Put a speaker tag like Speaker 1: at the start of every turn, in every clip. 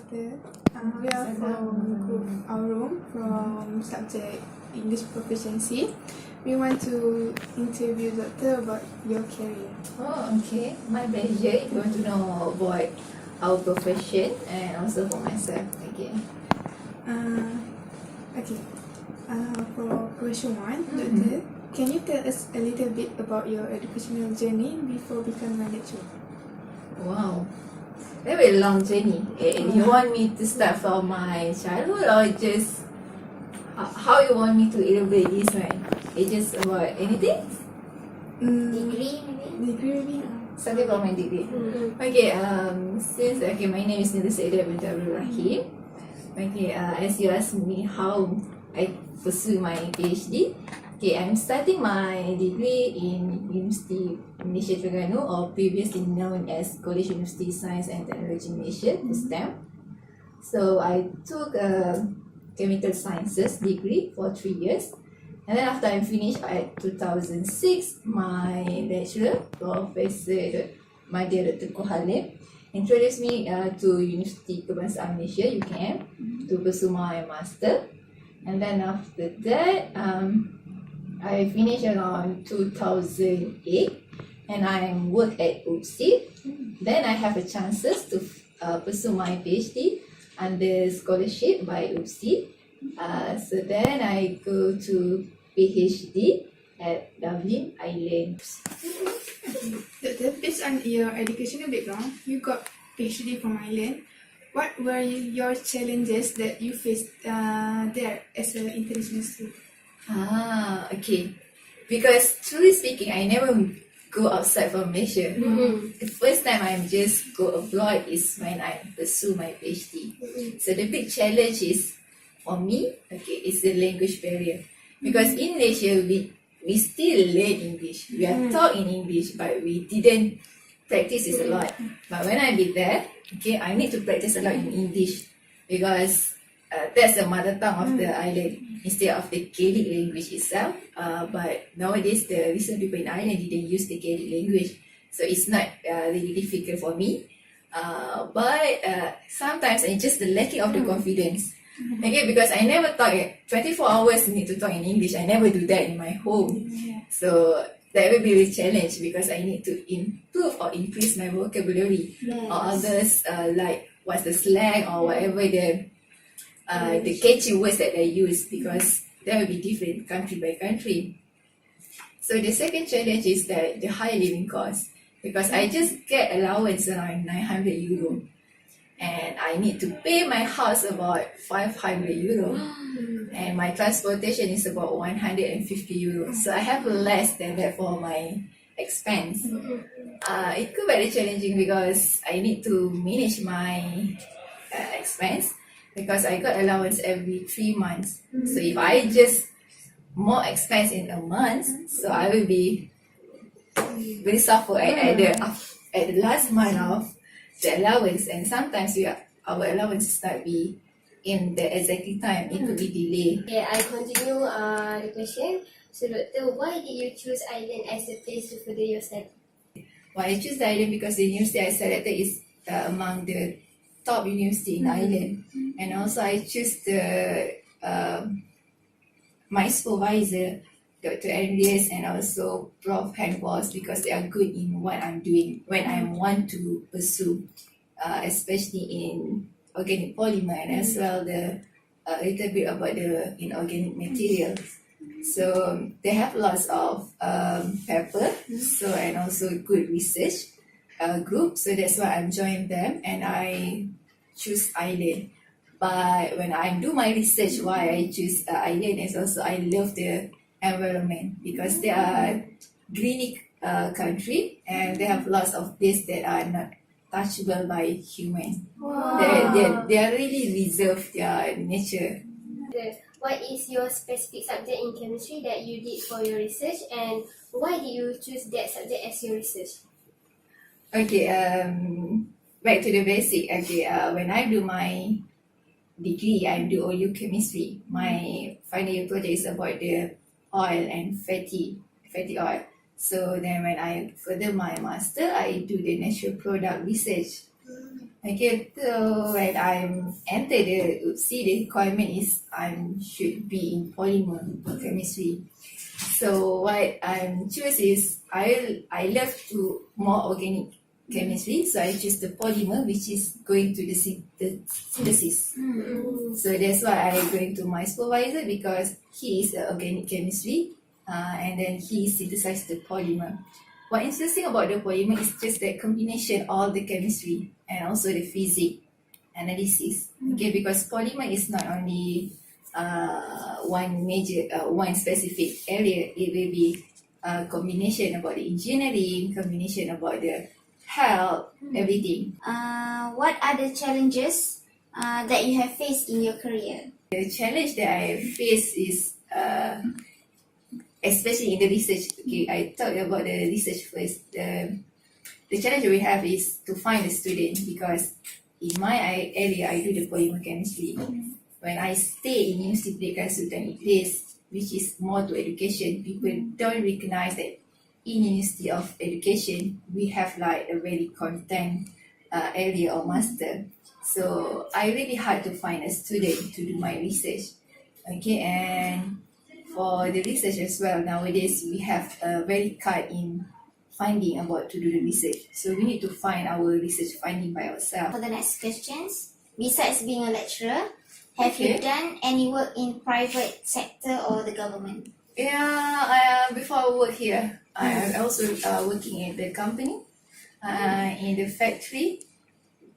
Speaker 1: Doctor. We are from group room from subject English Proficiency. We want to interview Doctor about your career.
Speaker 2: Oh, okay. My pleasure. If you want to know about our profession and also for myself. Okay.
Speaker 1: Okay. For question one, Doctor, can you tell us a little bit about your educational journey before becoming a lecturer?
Speaker 2: Wow. Very long journey. You want me to start from my childhood or just how you want me to elaborate this one? It's just about anything?
Speaker 3: Degree maybe?
Speaker 1: Degree maybe?
Speaker 2: Starting from my degree. Okay, my name is Nila Saida bin Abdul Rahim. Okay, as you asked me how I pursue my PhD, okay, I'm starting my degree in University Malaysia Terengganu, or previously known as College University Science and Technology Malaysia, STEM. So I took a chemical sciences degree for 3 years, and then after I finished at 2006, my lecturer, Professor Madya Dr. Kohalim, introduced me to University Kebangsaan Malaysia, UKM, to pursue my master. And then after that, I finished around 2008, and I work at UPSI. Then I have a chances to pursue my PhD under scholarship by UPSI. So then I go to PhD at Dublin, Ireland.
Speaker 1: Doctor, based on your educational background, you got PhD from Ireland. What were your challenges that you faced there as an international student?
Speaker 2: Okay. Because truly speaking, I never go outside from Malaysia. The first time I just go abroad is when I pursue my PhD. So the big challenge is for me, okay, is the language barrier. Because in Malaysia, we still learn English. We are taught in English, but we didn't practice it a lot. But when I be there, okay, I need to practice a lot in English because that's the mother tongue of the island instead of the Gaelic language itself. But nowadays, the recent people in Ireland didn't use the Gaelic language, so it's not really difficult for me. But sometimes it's just the lacking of the confidence. Okay, because I never thought 24 hours need to talk in English. I never do that in my home. So that will be a challenge because I need to improve or increase my vocabulary or others like what's the slang or whatever the catchy words that they use, because that will be different country by country. So the second challenge is that the high living cost, because I just get allowance around 900 euro and I need to pay my house about 500 euro and my transportation is about 150 euro. So I have less than that for my expense. It could be very challenging because I need to manage my expense because I got allowance every 3 months. So if I just more expense in a month, so I will be very suffer at the last month of the allowance, and sometimes our allowance start be in the exactly time, it could be delayed.
Speaker 3: Okay, I continue the question. So Doctor, why did you choose Ireland as a place to further your study?
Speaker 2: Why I choose Ireland because the university I selected is among the top university in Ireland, and also I choose the my supervisor, Dr. Andreas, and also Prof. Handballs, because they are good in what I'm doing when I want to pursue, especially in organic polymer and as well the a little bit about the inorganic materials. So they have lots of paper, so and also good research group. So that's why I'm joining them and I choose Ireland. But when I do my research, why I choose Ireland is also I love the environment because they are greeny country and they have lots of things that are not touchable by human. They are really reserved their nature.
Speaker 3: What is your specific subject in chemistry that you did for your research, and why did you choose that subject as your research?
Speaker 2: Okay, back to the basic. Okay, when I do my degree, I do oleochemistry. My final year project is about the oil and fatty oil. So then when I further my master, I do the natural product research. Okay, so when I'm enter the requirement is I should be in polymer chemistry. So what I'm choose is I love to more organic chemistry, so I choose the polymer which is going to the synthesis. So that's why I going to my supervisor because he is organic chemistry, and then he synthesized the polymer. What interesting about the polymer is just the combination of the chemistry and also the physics analysis. Okay, because polymer is not only one specific area. It will be a combination about the engineering, combination about the health, everything.
Speaker 4: What are the challenges that you have faced in your career?
Speaker 2: The challenge that I face is especially in the research. Okay, I talk about the research first. The challenge we have is to find a student because in my area I do the polymer chemistry. When I stay in University of Sultan Idris, which is more to education, people don't recognize that in University of Education we have like a very content area or master. So I really hard to find a student to do my research. Okay, and for the research as well, nowadays we have a very cut in finding about to do the research. So we need to find our research finding by ourselves.
Speaker 4: For the next questions, besides being a lecturer, have you
Speaker 2: Okay.
Speaker 4: done any work in private sector or the government?
Speaker 2: Yeah, before I work here, I'm also working at the company, in the factory,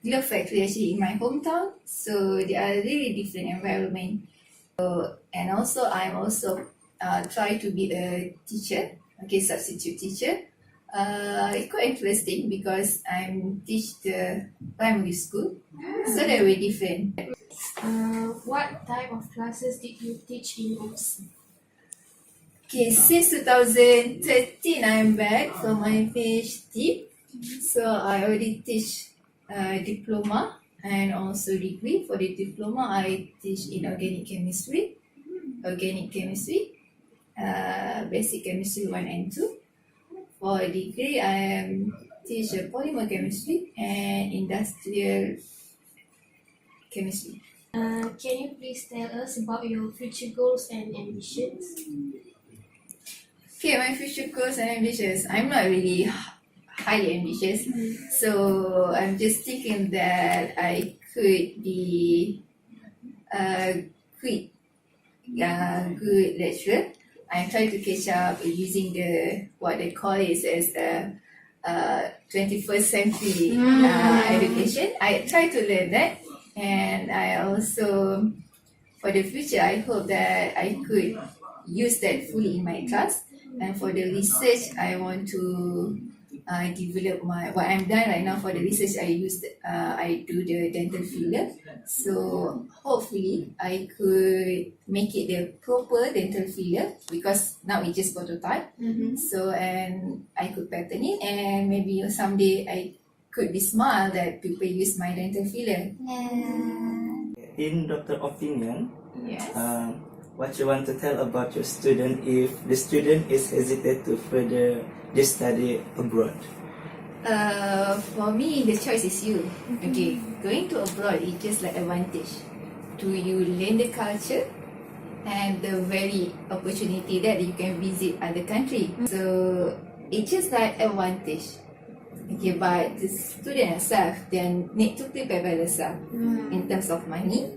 Speaker 2: glove factory actually in my hometown. So they are really different environment. And also I'm also try to be a teacher, okay, substitute teacher. It's quite interesting because I'm teach the primary school, so they're very different.
Speaker 5: What type of classes did you teach in overseas?
Speaker 2: Okay, since 2013 I'm back for my PhD. So I already teach diploma and also degree. For the diploma I teach in organic chemistry, basic chemistry 1 and 2. For degree I teach polymer chemistry and industrial chemistry.
Speaker 5: Can you please tell us about your future goals and ambitions?
Speaker 2: Okay, my future goals and ambitions. I'm not really highly ambitious, so I'm just thinking that I could be a good lecturer. I'm trying to catch up using the what they call it as a 21st century education. I try to learn that, and I also for the future I hope that I could use that fully in my class. And for the research, I want to develop my what I'm done right now. For the research, I do the dental filler. So hopefully, I could make it the proper dental filler because now it's just prototype. So and I could patent it, and maybe someday I could be smart that people use my dental filler.
Speaker 6: In Dr. opinion,
Speaker 2: Yes.
Speaker 6: what you want to tell about your student if the student is hesitant to further their study abroad?
Speaker 2: For me, the choice is you. Okay, going to abroad is just like advantage. To you learn the culture and the very opportunity that you can visit other country. So it's just like advantage. Okay, but the student itself, they need to prepare by themselves in terms of money,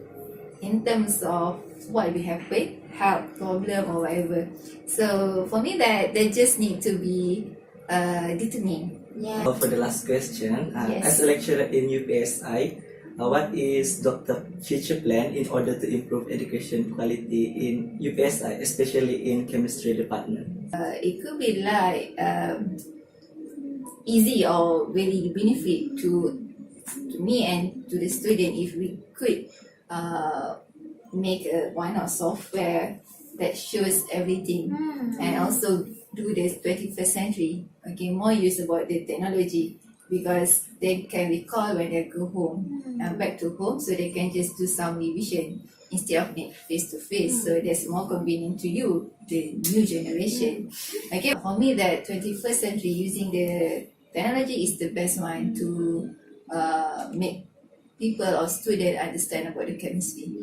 Speaker 2: in terms of what will happen, health problem or whatever. So for me, that they just need to be determined.
Speaker 4: Yeah.
Speaker 6: For the last question,
Speaker 2: Yes.
Speaker 6: as a lecturer in UPSI, what is Dr. future plan in order to improve education quality in UPSI, especially in chemistry department?
Speaker 2: It could be like easy or very benefit to me and to the student if we could make one software that shows everything and also do this 21st century. Okay, more use about the technology because they can recall when they go home, back to home, so they can just do some revision instead of face to face. So that's more convenient to you, the new generation. Okay, for me, that 21st century using the technology is the best one to make people or students understand about the chemistry.